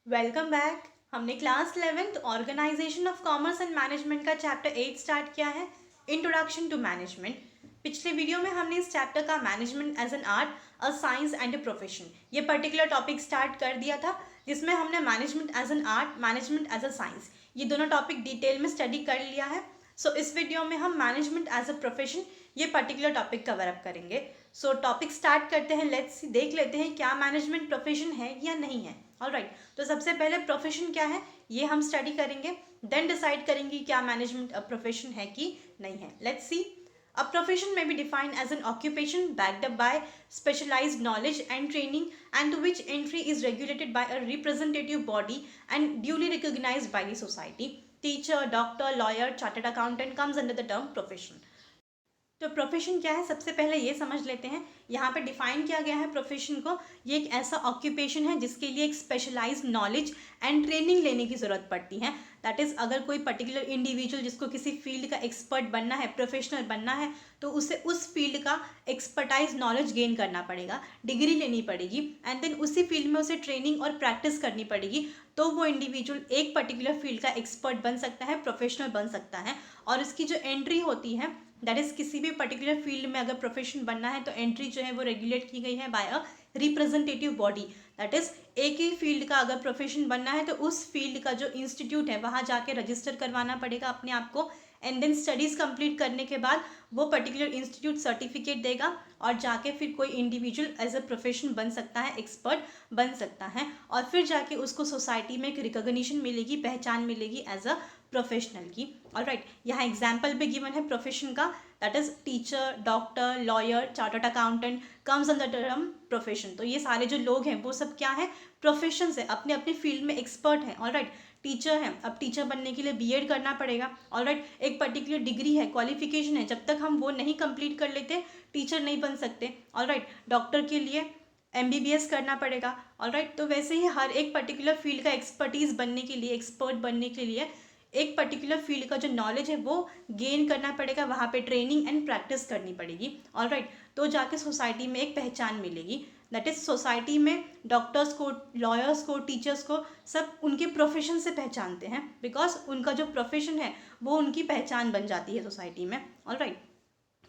Welcome back. हमने class 11th organisation of commerce and management का chapter 8 start किया है, इंट्रोडक्शन टू मैनेजमेंट। पिछले वीडियो में हमने इस चैप्टर का management as an art, a science and a profession ये पर्टिकुलर टॉपिक स्टार्ट कर दिया था, जिसमें हमने management as an art, management as a science ये दोनों टॉपिक डिटेल में स्टडी कर लिया है। इस वीडियो में हम मैनेजमेंट एज अ प्रोफेशन ये पर्टिकुलर टॉपिक कवर अप करेंगे। टॉपिक स्टार्ट करते हैं। लेट्स देख लेते हैं क्या मैनेजमेंट प्रोफेशन है या नहीं है। ऑलराइट, तो सबसे पहले प्रोफेशन क्या है ये हम स्टडी करेंगे, देन डिसाइड करेंगे क्या मैनेजमेंट प्रोफेशन है कि नहीं है। Let's C. A profession may be defined as an occupation backed up by specialized knowledge and training, and to which entry is regulated by a representative body and duly recognized by the society. Teacher, doctor, lawyer, chartered accountant comes under the term profession. तो profession क्या है, सबसे पहले ये समझ लेते हैं। यहाँ पे डिफाइन किया गया है प्रोफेशन को। ये एक ऐसा ऑक्यूपेशन है जिसके लिए एक स्पेशलाइज्ड नॉलेज एंड ट्रेनिंग लेने की ज़रूरत पड़ती है। दैट इज़, अगर कोई पर्टिकुलर इंडिविजुअल जिसको किसी फील्ड का एक्सपर्ट बनना है, प्रोफेशनल बनना है, तो उसे उस फील्ड का एक्सपर्टाइज नॉलेज गेन करना पड़ेगा, डिग्री लेनी पड़ेगी, एंड देन उसी फील्ड में उसे ट्रेनिंग और प्रैक्टिस करनी पड़ेगी। तो वो इंडिविजुअल एक पर्टिकुलर फील्ड का एक्सपर्ट बन सकता है, प्रोफेशनल बन सकता है। और इसकी जो एंट्री होती है, दैट इज़, किसी भी पर्टिकुलर फील्ड में अगर प्रोफेशन बनना है तो एंट्री जो है वो रेगुलेट की गई है by a representative body. That is, एक ही फील्ड का अगर प्रोफेशन बनना है तो उस फील्ड का जो इंस्टीट्यूट है वहाँ जाके रजिस्टर करवाना पड़ेगा अपने आप को, एंड देन स्टडीज़ कंप्लीट करने के बाद वो पर्टिकुलर इंस्टीट्यूट सर्टिफिकेट देगा और जाके फिर कोई इंडिविजुअल एज अ प्रोफेशन बन सकता है, एक्सपर्ट बन सकता है, और फिर जाके उसको सोसाइटी में एक रिकॉग्निशन मिलेगी, पहचान मिलेगी एज अ प्रोफेशनल की। ऑलराइट, यहाँ एग्जाम्पल भी गिवन है प्रोफेशन का, that is teacher, doctor, lawyer, chartered accountant comes under the term profession. तो ये सारे जो लोग हैं वो सब क्या है, प्रोफेशन है, अपने अपने फील्ड में एक्सपर्ट हैं। ऑलराइट, टीचर है, अब टीचर बनने के लिए बीएड करना पड़ेगा। ऑलराइट, एक पर्टिकुलर डिग्री है, क्वालिफिकेशन है, जब तक हम वो नहीं कंप्लीट कर लेते टीचर नहीं बन सकते। ऑलराइट, डॉक्टर के लिए एमबीबीएस करना पड़ेगा। ऑलराइट, तो वैसे ही हर एक पर्टिकुलर फील्ड का एक्सपर्टीज बनने के लिए, एक्सपर्ट बनने के लिए एक पर्टिकुलर फील्ड का जो नॉलेज है वो गेन करना पड़ेगा, वहाँ पे ट्रेनिंग एंड प्रैक्टिस करनी पड़ेगी। ऑलराइट, तो जाके सोसाइटी में एक पहचान मिलेगी। दैट इज, सोसाइटी में डॉक्टर्स को, लॉयर्स को, टीचर्स को सब उनके प्रोफेशन से पहचानते हैं, बिकॉज उनका जो प्रोफेशन है वो उनकी पहचान बन जाती है सोसाइटी में। Alright,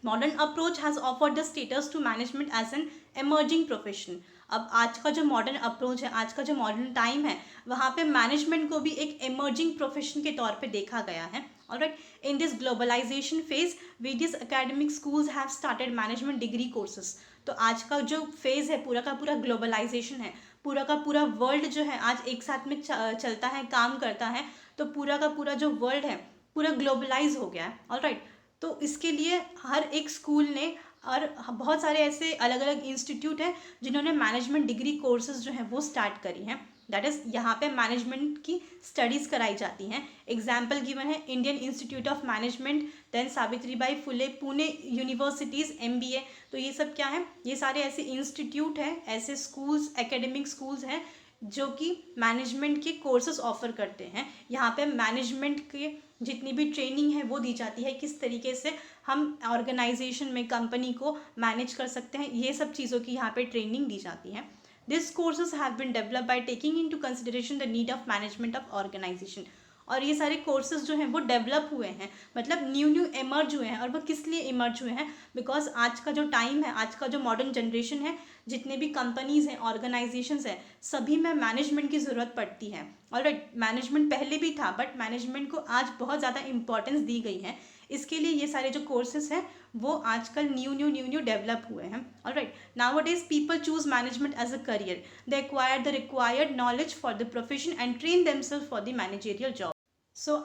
modern approach has offered the status to management as an emerging profession. अब आज का जो मॉडर्न अप्रोच है, आज का जो मॉडर्न टाइम है, वहाँ पे मैनेजमेंट को भी एक एमर्जिंग प्रोफेशन के तौर पे देखा गया है। Alright, in this globalisation phase various academic schools have started management degree courses. तो आज का जो फेज है, पूरा का पूरा ग्लोबलाइजेशन है, पूरा का पूरा वर्ल्ड जो है आज एक साथ में चलता है, काम करता है। तो पूरा का पूरा जो वर्ल्ड है पूरा ग्लोबलाइज हो गया है। ऑलराइट, तो इसके लिए हर एक स्कूल ने और बहुत सारे ऐसे अलग अलग इंस्टीट्यूट हैं जिन्होंने मैनेजमेंट डिग्री कोर्सेज जो हैं वो स्टार्ट करी हैं। दैट इज़, यहाँ पे मैनेजमेंट की स्टडीज़ कराई जाती हैं। एग्जाम्पल गिवन है Indian Institute of Management, then Savitribai Phule, Pune universities, MBA. तो ये सब क्या है, ये सारे ऐसे इंस्टीट्यूट हैं, ऐसे स्कूल्स, एकेडमिक स्कूल्स हैं जो कि मैनेजमेंट के कोर्सेज ऑफर करते हैं। यहाँ पे मैनेजमेंट के जितनी भी ट्रेनिंग है वो दी जाती है, किस तरीके से हम ऑर्गेनाइजेशन में कंपनी को मैनेज कर सकते हैं, ये सब चीज़ों की यहाँ पे ट्रेनिंग दी जाती है। This courses have been develop by taking into consideration the need of management of organisation. और ये सारे कोर्सेज जो हैं वो डेवलप हुए हैं, मतलब न्यू न्यू इमर्ज हुए हैं। और वो किस लिए इमर्ज हुए हैं, बिकॉज आज का जो टाइम है, आज का जो मॉडर्न जनरेशन है, जितने भी कंपनीज हैं, ऑर्गेनाइजेशंस हैं, सभी में मैनेजमेंट की ज़रूरत पड़ती है। ऑलराइट, मैनेजमेंट पहले भी था बट मैनेजमेंट को आज बहुत ज़्यादा इंपॉर्टेंस दी गई है। इसके लिए ये सारे जो कोर्सेज हैं वो आजकल न्यू डेवलप हुए हैं। Alright, nowadays people choose management as a career, they acquire the required knowledge for the profession and train themselves for the managerial job.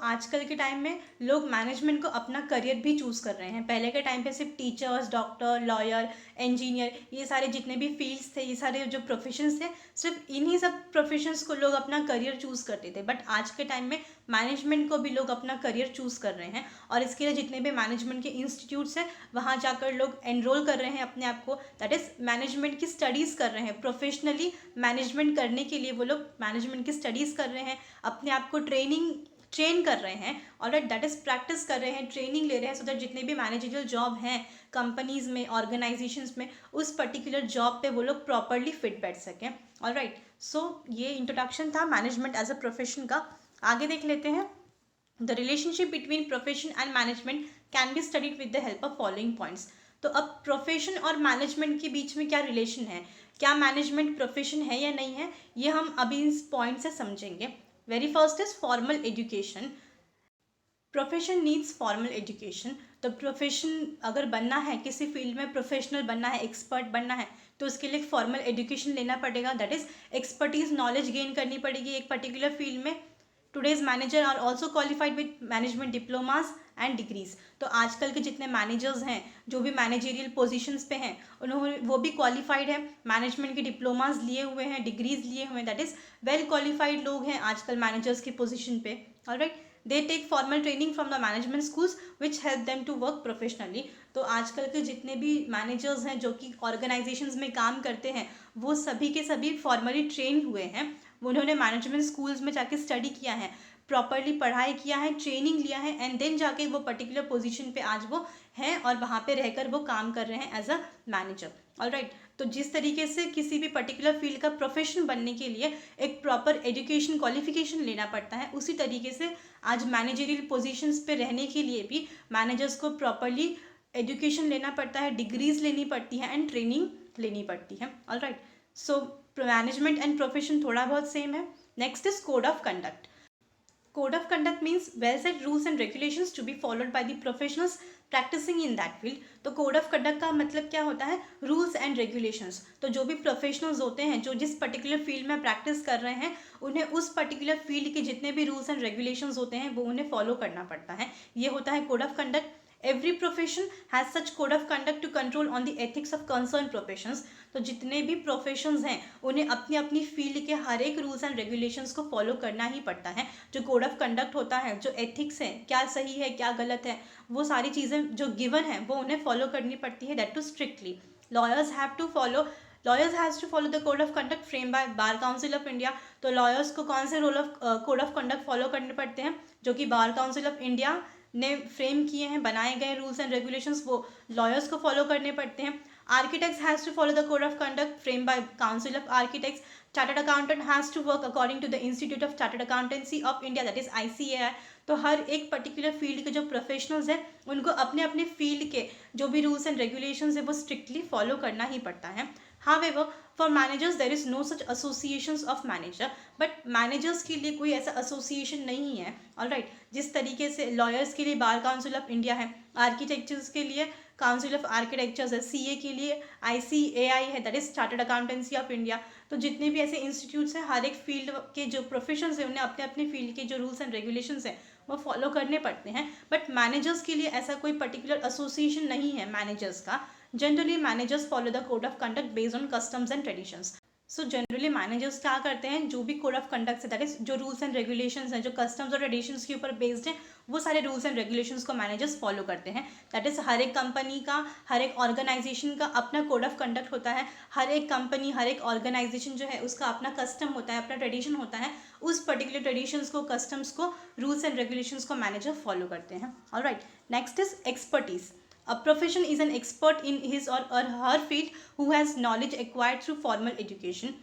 आजकल के टाइम में लोग मैनेजमेंट को अपना करियर भी चूज़ कर रहे हैं। पहले के टाइम पे सिर्फ टीचर्स, डॉक्टर, लॉयर, इंजीनियर, ये सारे जितने भी फील्ड्स थे, ये सारे जो प्रोफेशंस थे, सिर्फ इन्हीं सब प्रोफेशंस को लोग अपना करियर चूज़ करते थे। बट आज के टाइम में मैनेजमेंट को भी लोग अपना करियर चूज़ कर रहे हैं, और इसके लिए जितने भी मैनेजमेंट के इंस्टीट्यूट्स हैं वहाँ जाकर लोग एनरोल कर रहे हैं अपने आप को। दैट इज़, मैनेजमेंट की स्टडीज़ कर रहे हैं, प्रोफेशनली मैनेजमेंट करने के लिए वो लोग मैनेजमेंट की स्टडीज़ कर रहे हैं, अपने आप को ट्रेन कर रहे हैं। और दैट इज, प्रैक्टिस कर रहे हैं, ट्रेनिंग ले रहे हैं, सो दैट जितने भी मैनेजरियल जॉब हैं कंपनीज में, ऑर्गेनाइजेशंस में, उस पर्टिकुलर जॉब पे वो लोग प्रॉपरली फिट बैठ सकें। ऑलराइट, सो ये इंट्रोडक्शन था मैनेजमेंट एज अ प्रोफेशन का। आगे देख लेते हैं। The relationship between profession and management can be studied with the help of following points. तो अब प्रोफेशन और मैनेजमेंट के बीच में क्या रिलेशन है, क्या मैनेजमेंट प्रोफेशन है या नहीं है, ये हम अभी इस पॉइंट से समझेंगे। Very first is formal education. Profession needs formal education. तो प्रोफेशन अगर बनना है, किसी फील्ड में प्रोफेशनल बनना है, एक्सपर्ट बनना है, तो उसके लिए फॉर्मल एजुकेशन लेना पड़ेगा। That is expertise, knowledge gain करनी पड़ेगी एक पर्टिकुलर फील्ड में। Today's manager are also qualified with management diplomas and degrees. तो आजकल के जितने मैनेजर्स हैं, जो भी मैनेजरियल पोजीशंस पे हैं, उन्होंने वो भी क्वालिफाइड है, मैनेजमेंट के डिप्लोमाज लिए हुए हैं, डिग्रीज लिए हुए हैं। दैट इज वेल क्वालिफाइड लोग हैं आजकल मैनेजर्स की पोजीशन पे। Alright, they take formal training from the management schools which help them to work professionally. तो आजकल के जितने भी मैनेजर्स हैं जो कि ऑर्गेनाइजेशंस में काम करते हैं, वो सभी के सभी फॉर्मली ट्रेन हुए हैं। उन्होंने मैनेजमेंट स्कूल्स में जाके स्टडी किया है, प्रॉपरली पढ़ाई किया है, ट्रेनिंग लिया है, एंड देन जाके वो पर्टिकुलर पोजीशन पे आज वो हैं और वहाँ पे रहकर वो काम कर रहे हैं एज अ मैनेजर। ऑलराइट, तो जिस तरीके से किसी भी पर्टिकुलर फील्ड का प्रोफेशन बनने के लिए एक प्रॉपर एजुकेशन क्वालिफिकेशन लेना पड़ता है, उसी तरीके से आज मैनेजरियल पोजीशंस पे रहने के लिए भी मैनेजर्स को प्रॉपरली एजुकेशन लेना पड़ता है, डिग्रीज लेनी पड़ती है एंड ट्रेनिंग लेनी पड़ती है। Alright, so management and profession थोड़ा बहुत सेम है। Next is code of conduct. Code of conduct means well set rules and regulations to be followed by the professionals practicing in that field। तो code of conduct का मतलब क्या होता है, rules and regulations। तो जो भी प्रोफेशनल्स होते हैं, जो जिस पर्टिकुलर फील्ड में प्रैक्टिस कर रहे हैं, उन्हें उस पर्टिकुलर फील्ड के जितने भी रूल्स एंड रेगुलेशंस होते हैं वो उन्हें फॉलो करना पड़ता है। ये होता है code of conduct. Every profession has such code of conduct to control on the ethics of concern professions. तो जितने भी प्रोफेशंस हैं उन्हें अपनी अपनी फील्ड के हर एक रूल्स एंड रेगुलेशंस को फॉलो करना ही पड़ता है। जो कोड ऑफ कंडक्ट होता है, जो एथिक्स है, क्या सही है क्या गलत है, वो सारी चीज़ें जो गिवन है वो उन्हें फॉलो करनी पड़ती है, that too strictly. Lawyers have to follow lawyers has to follow the code of conduct frame by Bar Council of India. तो लॉयर्स को कौन से कोड ऑफ कंडक्ट फॉलो करने पड़ते हैं, जो कि बार काउंसिल ऑफ इंडिया ने फ्रेम किए हैं, बनाए गए रूल्स एंड रेगुलेशंस, वो लॉयर्स को फॉलो करने पड़ते हैं। Architects has to follow the code of conduct frame by Council of Architects. Chartered accountant has to work according to the Institute of chartered accountancy of India, that is ICAI। तो हर एक particular field के जो professionals हैं उनको अपने अपने field के जो भी रूल्स एंड रेगुलेशंस है वो स्ट्रिक्टली फॉलो करना ही पड़ता है। However, for managers there is no such associations of manager, but managers के लिए कोई ऐसा association नहीं है। ऑलराइट, जिस तरीके से lawyers के लिए बार काउंसिल ऑफ इंडिया है, आर्किटेक्चर्स के लिए काउंसिल ऑफ आर्किटेक्चर्स है, CA के लिए ICAI है, that is chartered accountancy of India. तो जितने भी ऐसे इंस्टीट्यूट्स हैं, हर एक फील्ड के जो प्रोफेशंस हैं उन्हें अपने अपने फील्ड के जो रूल्स एंड रेगुलेशंस हैं वो फॉलो करने पड़ते हैं। बट मैनेजर्स के लिए ऐसा कोई पर्टिकुलर एसोसिएशन नहीं है मैनेजर्स का। Generally managers follow the code of conduct based on customs and traditions. So generally managers क्या करते हैं, जो भी कोड ऑफ कंडक्ट है, दैट इज जो रूल्स एंड रेगुलेशंस हैं, जो कस्टम्स और ट्रेडिशंस के ऊपर बेस्ड हैं, वो सारे रूल्स एंड रेगुलेशंस को मैनेजर्स फॉलो करते हैं। दैट इज हर एक कंपनी का, हर एक ऑर्गेनाइजेशन का अपना कोड ऑफ कंडक्ट होता है। हर एक कंपनी, हर एक ऑर्गेनाइजेशन जो है उसका अपना कस्टम होता है, अपना ट्रेडिशन होता है। उस पर्टिकुलर ट्रेडिशंस को, कस्टम्स को, रूल्स एंड रेगुलेशंस को मैनेजर फॉलो करते हैं। Alright, next is expertise. A profession is an expert in his or her field who has knowledge acquired through formal education।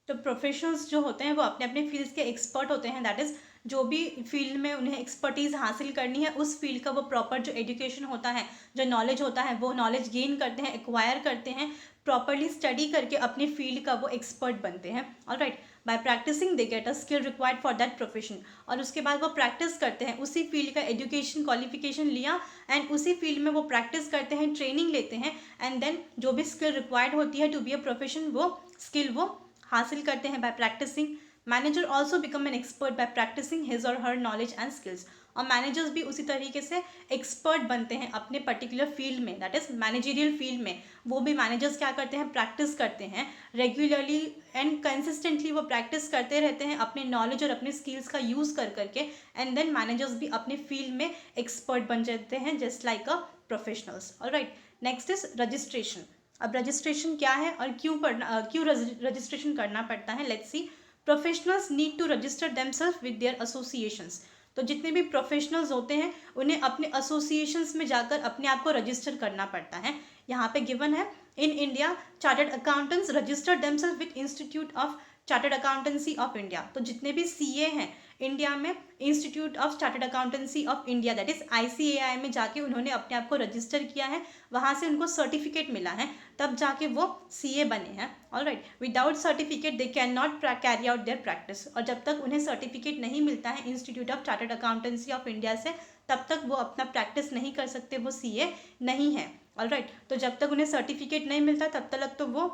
तो प्रोफेशनल्स जो होते हैं वो अपने अपने फील्ड्स के एक्सपर्ट होते हैं। दैट इज़ जो भी फील्ड में उन्हें एक्सपर्टीज़ हासिल करनी है, उस फील्ड का वो प्रॉपर जो एजुकेशन होता है, जो नॉलेज होता है, वो नॉलेज गेन करते हैं, एक्वायर करते हैं, प्रॉपरली स्टडी करके अपने फील्ड का वो एक्सपर्ट बनते हैं। Alright, by practising they get a skill required for that profession. और उसके बाद वो प्रैक्टिस करते हैं, उसी फील्ड का एजुकेशन क्वालिफिकेशन लिया एंड उसी फील्ड में वो प्रैक्टिस करते हैं, ट्रेनिंग लेते हैं, एंड देन जो भी स्किल रिक्वायर्ड होती है टू बी अ प्रोफेशन, वो स्किल वो हासिल करते हैं by practising. Manager also become an expert by practising his or her knowledge and skills. और मैनेजर्स भी उसी तरीके से एक्सपर्ट बनते हैं अपने पर्टिकुलर फील्ड में, दैट इज मैनेजरियल फील्ड में। वो भी मैनेजर्स क्या करते हैं, प्रैक्टिस करते हैं रेगुलरली एंड कंसिस्टेंटली। वो प्रैक्टिस करते रहते हैं अपने नॉलेज और अपने स्किल्स का यूज़ कर करके, एंड देन मैनेजर्स भी अपने फील्ड में एक्सपर्ट बन जाते हैं just like a professionals. Alright, next is registration. अब रजिस्ट्रेशन क्या है और क्यों रजिस्ट्रेशन करना पड़ता है, let's see. Professionals need to register themselves with their associations. तो जितने भी प्रोफेशनल्स होते हैं उन्हें अपने एसोसिएशंस में जाकर अपने आप को रजिस्टर करना पड़ता है। यहाँ पे गिवन है, in India chartered accountants register themselves with institute of chartered accountancy of India. तो जितने भी सीए हैं इंडिया में, institute of chartered accountancy of India that is ICAI में जाके उन्होंने अपने आप को रजिस्टर किया है, वहाँ से उनको सर्टिफिकेट मिला है, तब जाके वो सीए बने हैं। Alright, without certificate they can not carry out their practice. और जब तक उन्हें सर्टिफिकेट नहीं मिलता है institute of chartered accountancy of India से, तब तक वो अपना प्रैक्टिस नहीं कर सकते, वो सीए नहीं है। ऑलराइट, तो जब तक उन्हें सर्टिफिकेट नहीं मिलता तब तक तो वो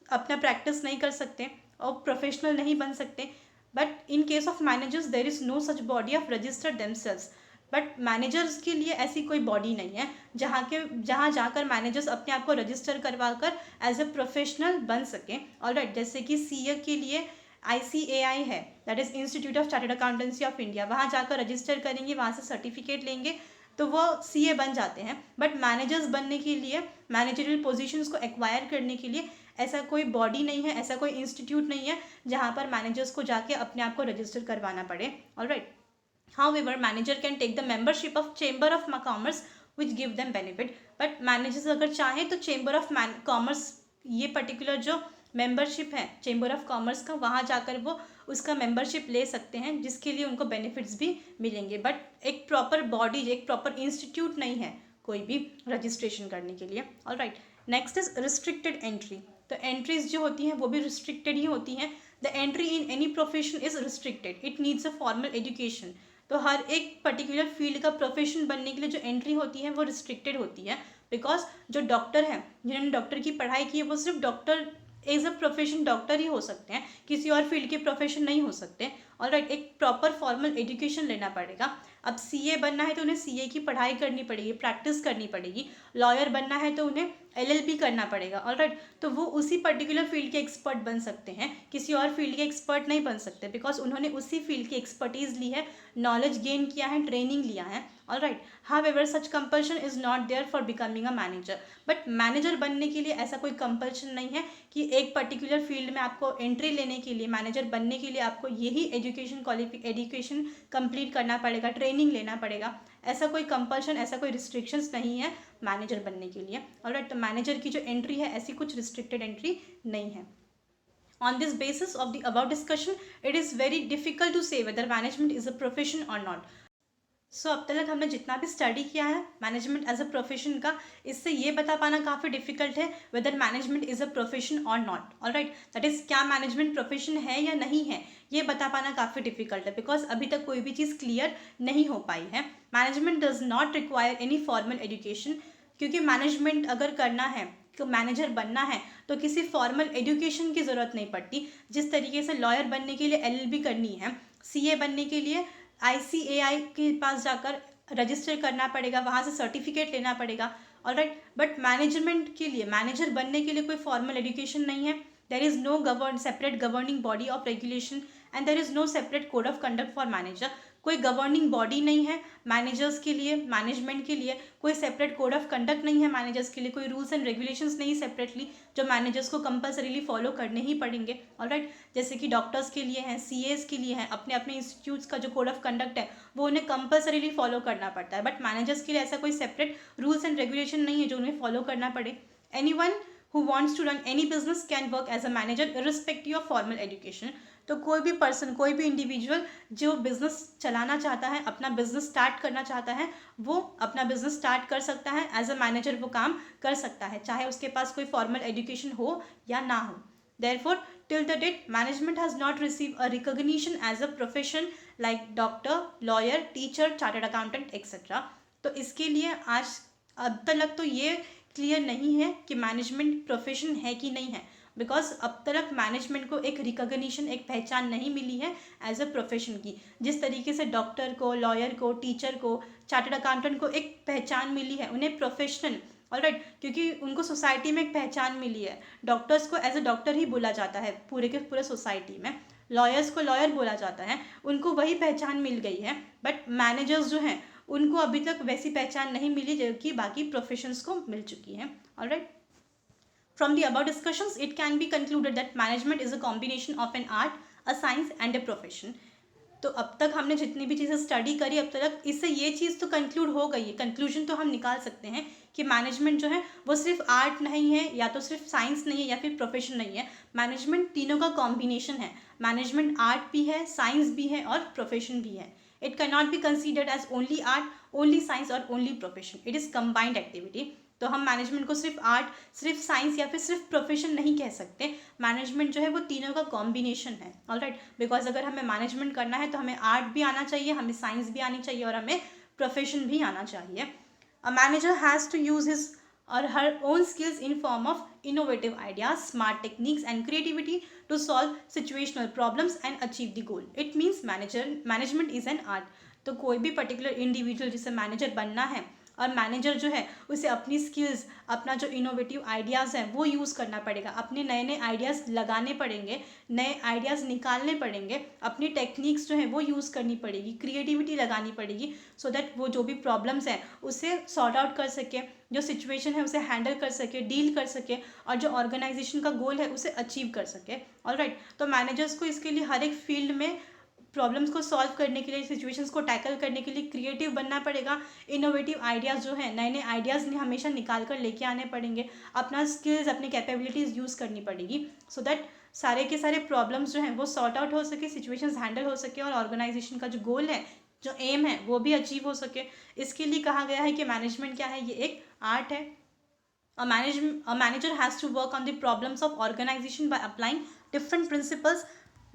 अपना प्रैक्टिस नहीं कर सकते और प्रोफेशनल नहीं बन सकते। But in case of managers there is no such body of registered themselves. But managers के लिए ऐसी कोई बॉडी नहीं है जहाँ जाकर मैनेजर्स अपने आप को रजिस्टर करवा कर एज ए प्रोफेशनल बन सकें। ऑलराइट, जैसे कि सीए के लिए ICAI है, that is institute of chartered accountancy of India, वहाँ जाकर रजिस्टर करेंगे, वहाँ से सर्टिफिकेट लेंगे तो वो सीए बन जाते हैं। बट मैनेजर्स बनने के लिए, मैनेजरियल पोजीशंस को एक्वायर करने के लिए ऐसा कोई बॉडी नहीं है, ऐसा कोई इंस्टीट्यूट नहीं है जहाँ पर मैनेजर्स को जाके अपने आप को रजिस्टर करवाना पड़े। Alright, however manager can take the membership of chamber of commerce which give them benefit. But managers अगर चाहें तो चेंबर ऑफ कॉमर्स, ये पर्टिकुलर जो मेंबरशिप है चेंबर ऑफ कॉमर्स का, वहाँ जाकर वो उसका मेंबरशिप ले सकते हैं, जिसके लिए उनको बेनिफिट्स भी मिलेंगे। बट एक प्रॉपर बॉडी, एक प्रॉपर इंस्टीट्यूट नहीं है कोई भी रजिस्ट्रेशन करने के लिए। Alright, next is restricted entry. तो एंट्रीज जो होती हैं वो भी रिस्ट्रिक्टेड ही होती हैं। The entry in any profession is restricted, it needs a formal education. तो हर एक पर्टिकुलर फील्ड का प्रोफेशन बनने के लिए जो एंट्री होती है वो रिस्ट्रिक्टेड होती है, बिकॉज जो डॉक्टर हैं, जिन्होंने डॉक्टर की पढ़ाई की है, वो सिर्फ doctor as a profession doctor ही हो सकते हैं, किसी और फील्ड के प्रोफेशन नहीं हो सकते। ऑलराइट, एक प्रॉपर फॉर्मल एजुकेशन लेना पड़ेगा। अब सीए बनना है तो उन्हें सीए की पढ़ाई करनी पड़ेगी, प्रैक्टिस करनी पड़ेगी। लॉयर बनना है तो उन्हें LLB करना पड़ेगा। ऑलराइट, तो वो उसी पर्टिकुलर फील्ड के एक्सपर्ट बन सकते हैं, किसी और फील्ड के एक्सपर्ट नहीं बन सकते, बिकॉज उन्होंने उसी फील्ड की एक्सपर्टीज ली है, नॉलेज गेन किया है, ट्रेनिंग लिया है। Alright, however such compulsion is not there for becoming a manager. But manager बनने के लिए ऐसा कोई कंपल्शन नहीं है कि एक पर्टिकुलर फील्ड में आपको एंट्री लेने के लिए, मैनेजर बनने के लिए आपको यही एजुकेशन कंप्लीट करना पड़ेगा, ट्रेनिंग लेना पड़ेगा। ऐसा कोई कंपल्शन, ऐसा कोई रिस्ट्रिक्शंस नहीं है मैनेजर बनने के लिए। ऑलराइट, तो मैनेजर की जो एंट्री है ऐसी कुछ रिस्ट्रिक्टेड एंट्री नहीं है। On this basis of the above discussion, it is very difficult to say whether management is a profession or not. सो अब तक हमने जितना भी स्टडी किया है मैनेजमेंट एज अ प्रोफेशन का, इससे ये बता पाना काफ़ी डिफिकल्ट है whether management is a profession और नॉट। ऑलराइट, दैट इज़ क्या मैनेजमेंट प्रोफेशन है या नहीं है, ये बता पाना काफ़ी डिफिकल्ट है, बिकॉज अभी तक कोई भी चीज़ क्लियर नहीं हो पाई है। Management does not require any formal education, क्योंकि मैनेजमेंट अगर करना है, तो मैनेजर बनना है तो किसी फॉर्मल एजुकेशन की ज़रूरत नहीं पड़ती। जिस तरीके से लॉयर बनने के लिए LLB करनी है, CA बनने के लिए ICAI के पास जाकर रजिस्टर करना पड़ेगा, वहाँ से सर्टिफिकेट लेना पड़ेगा। ऑलराइट, बट मैनेजमेंट के लिए, मैनेजर बनने के लिए कोई फॉर्मल एजुकेशन नहीं है। There is no separate governing body of regulation and there is no separate code of conduct for manager. कोई गवर्निंग बॉडी नहीं है मैनेजर्स के लिए, मैनेजमेंट के लिए कोई सेपरेट कोड ऑफ कंडक्ट नहीं है मैनेजर्स के लिए, कोई रूल्स एंड रेगुलेशंस नहीं सेपरेटली जो मैनेजर्स को कंपलसरीली फॉलो करने ही पड़ेंगे। ऑलराइट, जैसे कि डॉक्टर्स के लिए हैं, CAs के लिए हैं, अपने अपने इंस्टीट्यूट्स का जो कोड ऑफ कंडक्ट है वो उन्हें कंपलसरीली फॉलो करना पड़ता है। बट मैनेजर्स के लिए ऐसा कोई सेपरेट रूल्स एंड रेगुलेशन नहीं है जो उन्हें फॉलो करना पड़े। Anyone who wants to run any business can work as a manager irrespective of formal education। तो कोई भी पर्सन, कोई भी इंडिविजुअल जो बिजनेस चलाना चाहता है, अपना बिजनेस स्टार्ट करना चाहता है, वो अपना बिजनेस स्टार्ट कर सकता है, एज अ मैनेजर वो काम कर सकता है, चाहे उसके पास कोई फॉर्मल एजुकेशन हो या ना हो। Therefore, till the date, management has not received a recognition as a profession like doctor, lawyer, teacher, chartered accountant, etc. तो इसके लिए आज अब तक तो ये क्लियर नहीं है कि मैनेजमेंट प्रोफेशन है कि नहीं है, बिकॉज अब तक मैनेजमेंट को एक रिकॉग्निशन, एक पहचान नहीं मिली है एज अ प्रोफेशन की। जिस तरीके से डॉक्टर को, लॉयर को, टीचर को, चार्टर्ड अकाउंटेंट को एक पहचान मिली है, उन्हें प्रोफेशनल, ऑलराइट, क्योंकि उनको सोसाइटी में एक पहचान मिली है। डॉक्टर्स को एज अ डॉक्टर ही बोला जाता है पूरे के पूरे सोसाइटी में, लॉयर्स को लॉयर बोला जाता है, उनको वही पहचान मिल गई है। बट मैनेजर्स जो हैं उनको अभी तक वैसी पहचान नहीं मिली जो कि बाकी प्रोफेशंस को मिल चुकी है। Alright, from the above discussions it can be concluded that management is a combination of an art, a science and a profession। तो अब तक हमने जितनी भी चीज़ें स्टडी करी अब तक, इससे ये चीज़ तो कंक्लूड हो गई है, कंक्लूजन तो हम निकाल सकते हैं कि मैनेजमेंट जो है वो सिर्फ आर्ट नहीं है, या तो सिर्फ साइंस नहीं है, या फिर प्रोफेशन नहीं है। मैनेजमेंट तीनों का कॉम्बिनेशन है। मैनेजमेंट आर्ट भी है, साइंस भी है और प्रोफेशन भी है। It can not be considered as only art, only science और only profession. It is combined activity. तो हम मैनेजमेंट को सिर्फ आर्ट, सिर्फ साइंस या फिर सिर्फ प्रोफेशन नहीं कह सकते। मैनेजमेंट जो है वो तीनों का कॉम्बिनेशन है। ऑलराइट, बिकॉज अगर हमें मैनेजमेंट करना है तो हमें आर्ट भी आना चाहिए, हमें साइंस भी आनी चाहिए और हमें प्रोफेशन भी आना चाहिए। A manager has to use his or her own skills in form of innovative ideas, smart techniques and creativity to solve situational problems and achieve the goal. It means management is an art. तो कोई भी particular individual जिसे manager बनना है, और manager जो है उसे अपनी स्किल्स, अपना जो इनोवेटिव आइडियाज़ हैं वो यूज़ करना पड़ेगा, अपने नए नए आइडियाज़ लगाने पड़ेंगे, नए आइडियाज़ निकालने पड़ेंगे, अपनी टेक्निक्स जो है वो यूज़ करनी पड़ेगी, क्रिएटिविटी लगानी पड़ेगी, सो दैट वो जो भी प्रॉब्लम्स हैं उसे सॉर्ट आउट कर सके, जो सिचुएशन है उसे हैंडल कर सके, डील कर सके, और जो ऑर्गेनाइजेशन का गोल है उसे अचीव कर सके। ऑलराइट, तो मैनेजर्स को इसके लिए हर एक फील्ड में प्रॉब्लम्स को सॉल्व करने के लिए, सिचुएशंस को टैकल करने के लिए क्रिएटिव बनना पड़ेगा। इनोवेटिव आइडियाज़ जो है, नए नए आइडियाज़ हमेशा निकाल कर लेके आने पड़ेंगे, अपना स्किल्स, अपनी कैपेबिलिटीज़ यूज़ करनी पड़ेगी, सो दैट सारे के सारे प्रॉब्लम्स जो हैं वो सॉर्ट आउट हो सके, सिचुएशंस हैंडल हो सके, और ऑर्गेनाइजेशन का जो गोल है, जो एम है वो भी अचीव हो सके। इसके लिए कहा गया है कि मैनेजमेंट क्या है, ये एक आर्ट है। A manager has to work on the problems of organization by applying different principles,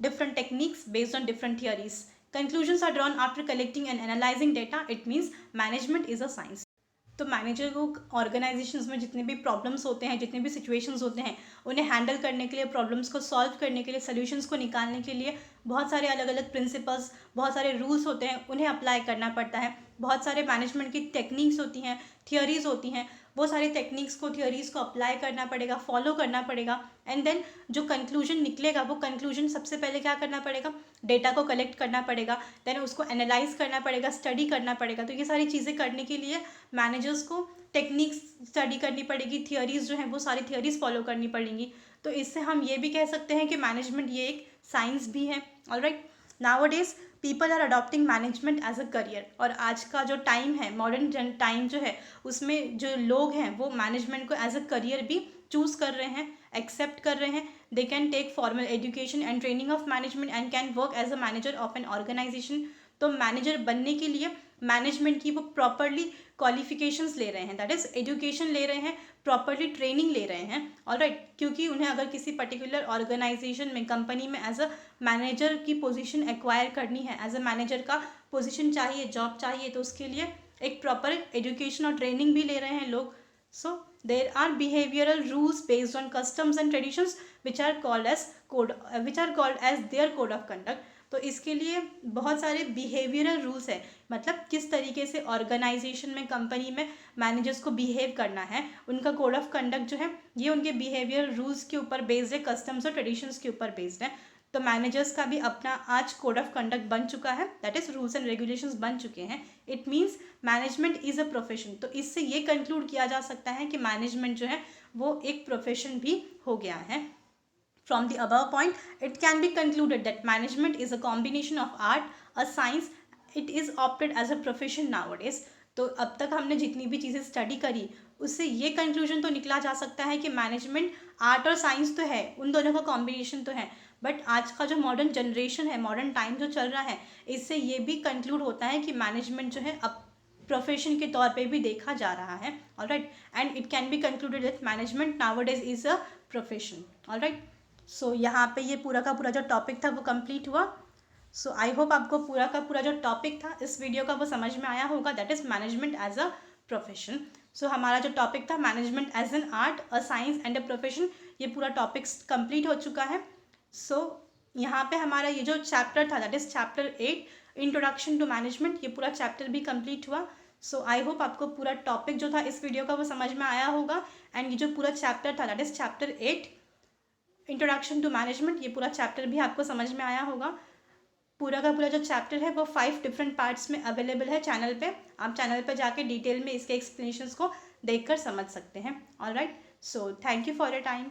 different techniques based on different theories. Conclusions are drawn after collecting and analyzing data. It means management is a science. तो manager को organisations में जितने भी problems होते हैं, जितने भी situations होते हैं, उन्हें हैंडल करने के लिए, प्रॉब्लम्स को सॉल्व करने के लिए, सोल्यूशंस को निकालने के लिए बहुत सारे अलग अलग प्रिंसिपल्स, बहुत सारे रूल्स होते हैं, उन्हें अप्लाई करना पड़ता है। बहुत सारे मैनेजमेंट की टेक्निक्स होती हैं, थियोरीज होती हैं, वो सारी टेक्निक्स को, थियोरीज को अप्लाई करना पड़ेगा, फॉलो करना पड़ेगा, एंड देन जो कंक्लूजन निकलेगा, वो कंक्लूजन सबसे पहले क्या करना पड़ेगा, डेटा को कलेक्ट करना पड़ेगा, देन उसको एनालाइज करना पड़ेगा, स्टडी करना पड़ेगा। तो ये सारी चीज़ें करने के लिए मैनेजर्स को टेक्निक्स स्टडी करनी पड़ेगी, थियोरीज जो हैं वो सारी थियोरीज फॉलो करनी पड़ेंगी। तो इससे हम ये भी कह सकते हैं कि मैनेजमेंट ये एक साइंस भी है। Alright, nowadays people are adopting management as a career. और आज का जो टाइम है, मॉडर्न टाइम जो है, उसमें जो लोग हैं वो मैनेजमेंट को एज अ करियर भी चूज़ कर रहे हैं, एक्सेप्ट कर रहे हैं। They can take formal education and training of management and can work as a manager of an organisation. तो मैनेजर बनने के लिए मैनेजमेंट की वो प्रॉपरली क्वालिफिकेशंस ले रहे हैं, दैट इज़ एजुकेशन ले रहे हैं, प्रॉपरली ट्रेनिंग ले रहे हैं। ऑलराइट, क्योंकि उन्हें अगर किसी पर्टिकुलर ऑर्गेनाइजेशन में, कंपनी में एज अ मैनेजर की पोजीशन एक्वायर करनी है, एज अ मैनेजर का पोजीशन चाहिए, जॉब चाहिए, तो उसके लिए एक प्रॉपर एजुकेशन और ट्रेनिंग भी ले रहे हैं लोग। So there are behavioural rules based on customs and traditions which are called as their code of conduct. तो इसके लिए बहुत सारे बिहेवियरल रूल्स है, मतलब किस तरीके से ऑर्गेनाइजेशन में, कंपनी में मैनेजर्स को बिहेव करना है, उनका कोड ऑफ कंडक्ट जो है ये उनके बिहेवियरल रूल्स के ऊपर बेस्ड है, कस्टम्स और ट्रेडिशंस के ऊपर बेस्ड है। तो मैनेजर्स का भी अपना आज कोड ऑफ कंडक्ट बन चुका है, that is rules and regulations बन चुके हैं। It means management is a profession. तो इससे ये कंक्लूड किया जा सकता है कि मैनेजमेंट जो है वो एक प्रोफेशन भी हो गया है। From the above point, it can be concluded that management is a combination of art, a science. It is opted as a profession nowadays. तो अब तक हमने जितनी भी चीज़ें स्टडी करी उससे ये कंक्लूजन तो निकला जा सकता है कि मैनेजमेंट आर्ट और साइंस तो है, उन दोनों का कॉम्बिनेशन तो है, बट आज का जो मॉडर्न जनरेशन है, मॉडर्न टाइम जो चल रहा है, इससे ये भी कंक्लूड होता है कि मैनेजमेंट जो है अब प्रोफेशन के तौर पे भी देखा जा रहा है। Alright, and it can be concluded that management nowadays is a profession. Alright, so यहाँ पे ये पूरा का पूरा जो टॉपिक था वो कंप्लीट हुआ। सो आई होप आपको पूरा का पूरा जो टॉपिक था इस वीडियो का वो समझ में आया होगा, that is management as a profession. So हमारा जो टॉपिक था management as an art, a science and a profession, ये पूरा टॉपिक कंप्लीट हो चुका है। सो यहाँ पे हमारा ये जो चैप्टर था that is chapter 8 introduction to management, ये पूरा चैप्टर भी कंप्लीट हुआ। सो आई होप आपको पूरा टॉपिक जो था इस वीडियो का वो समझ में आया होगा, एंड ये जो पूरा चैप्टर था that is chapter 8 introduction to management, ये पूरा चैप्टर भी आपको समझ में आया होगा। पूरा का पूरा जो चैप्टर है वो 5 डिफरेंट पार्ट्स में अवेलेबल है चैनल पे, आप चैनल पे जाके डिटेल में इसके एक्सप्लेनेशंस को देखकर समझ सकते हैं। Alright, so thank you for your time.